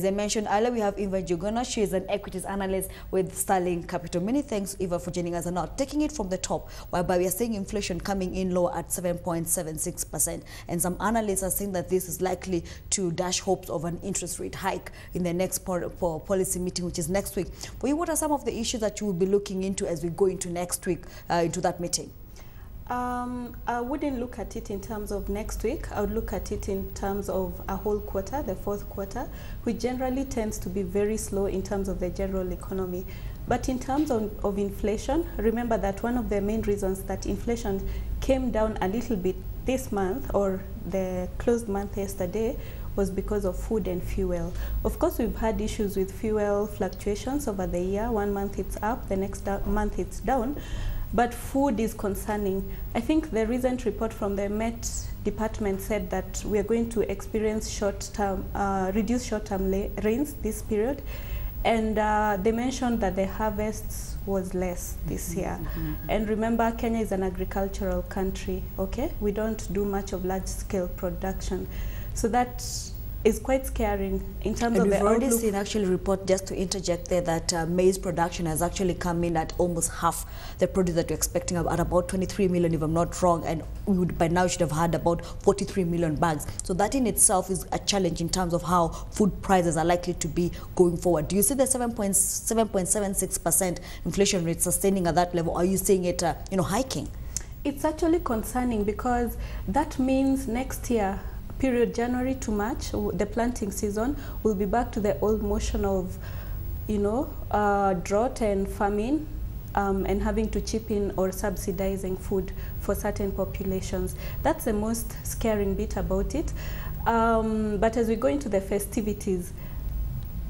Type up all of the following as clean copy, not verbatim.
As I mentioned earlier, we have Eva Jugona. She is an equities analyst with Sterling Capital. Many thanks, Eva, for joining us. And now, taking it from the top, whereby we are seeing inflation coming in low at 7.76%. And some analysts are saying that this is likely to dash hopes of an interest rate hike in the next policy meeting, which is next week. For you, what are some of the issues that you will be looking into as we go into next week, into that meeting? I wouldn't look at it in terms of next week. I would look at it in terms of a whole quarter, the fourth quarter, which generally tends to be very slow in terms of the general economy. But in terms of inflation, remember that one of the main reasons that inflation came down a little bit this month, or the closed month yesterday, was because of food and fuel. Of course, we've had issues with fuel fluctuations over the year. One month it's up, the next month it's down. But food is concerning. I think the recent report from the Met department said that we are going to experience reduced short-term rains this period. And they mentioned that the harvest was less this year. And remember, Kenya is an agricultural country, okay? We don't do much of large-scale production. So that is quite scaring in terms of the outlook. We've already seen actually report, just to interject there, that maize production has actually come in at almost half the produce that we're expecting, at about 23 million, if I'm not wrong, and we would by now should have had about 43 million bags. So that in itself is a challenge in terms of how food prices are likely to be going forward. Do you see the 7.76% inflation rate sustaining at that level? Or are you seeing it, hiking? It's actually concerning, because that means next year, period January to March, the planting season, will be back to the old motion of, drought and famine, and having to chip in or subsidizing food for certain populations. That's the most scaring bit about it. But as we go into the festivities,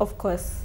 of course,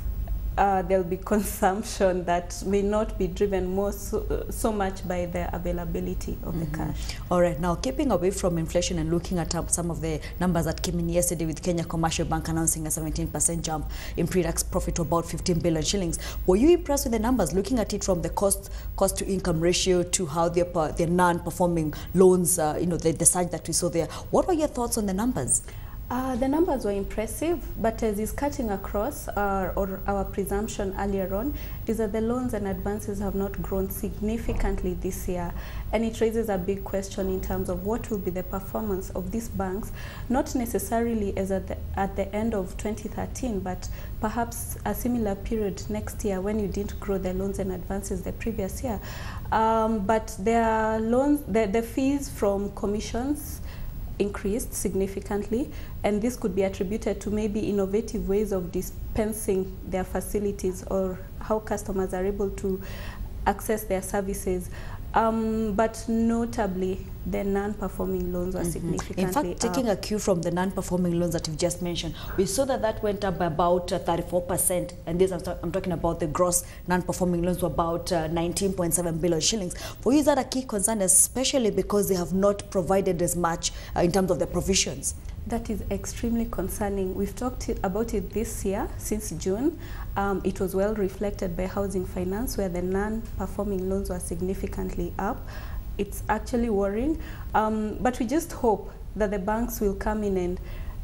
there'll be consumption that may not be driven so much by the availability of the cash. All right, now keeping away from inflation and looking at some of the numbers that came in yesterday, with Kenya Commercial Bank announcing a 17% jump in pre-tax profit to about 15 billion shillings. Were you impressed with the numbers, looking at it from the cost to income ratio to how their non-performing loans, the surge that we saw there? What were your thoughts on the numbers? The numbers were impressive, but as is cutting across, our presumption earlier on, is that the loans and advances have not grown significantly this year. And it raises a big question in terms of what will be the performance of these banks, not necessarily as at the end of 2013, but perhaps a similar period next year when you didn't grow the loans and advances the previous year. But their loans, the fees from commissions increased significantly, and this could be attributed to maybe innovative ways of dispensing their facilities, or how customers are able to access their services. But notably, the non-performing loans were significantly In fact, taking a cue from the non-performing loans that you've just mentioned, we saw that went up by about 34%, and this I'm talking about the gross non-performing loans were about 19.7 billion shillings. For you, is that a key concern, especially because they have not provided as much in terms of the provisions? That is extremely concerning. We've talked about it this year, since June. It was well reflected by Housing Finance, where the non-performing loans were significantly up. It's actually worrying, but we just hope that the banks will come in and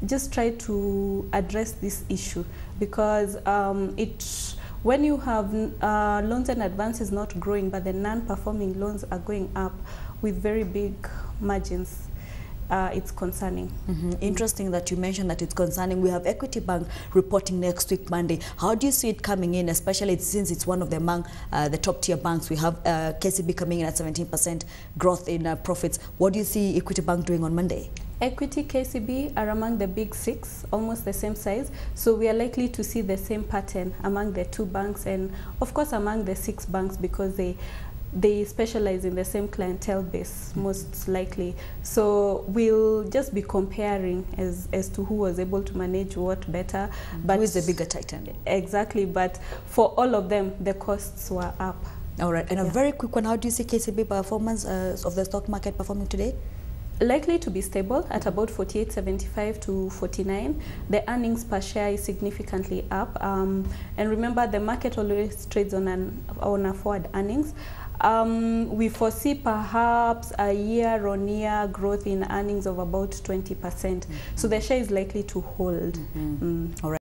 just try to address this issue, because when you have loans and advances not growing, but the non-performing loans are going up with very big margins, it's concerning. Interesting that you mentioned that it's concerning. We have Equity Bank reporting next week, Monday. How do you see it coming in, especially since it's one of among the top tier banks? We have KCB coming in at 17% growth in profits. What do you see Equity Bank doing on Monday? Equity, KCB are among the big six, almost the same size. So we are likely to see the same pattern among the two banks, and of course among the six banks, because they specialize in the same clientele base, most likely. So we'll just be comparing as to who was able to manage what better. But who is the bigger titan? Exactly, but for all of them, the costs were up. All right, and a very quick one, how do you see KCB performance of the stock market performing today? Likely to be stable at about 48.75 to 49. The earnings per share is significantly up. And remember, the market always trades on a forward earnings. We foresee perhaps a year-on-year growth in earnings of about 20%. So the share is likely to hold. All right.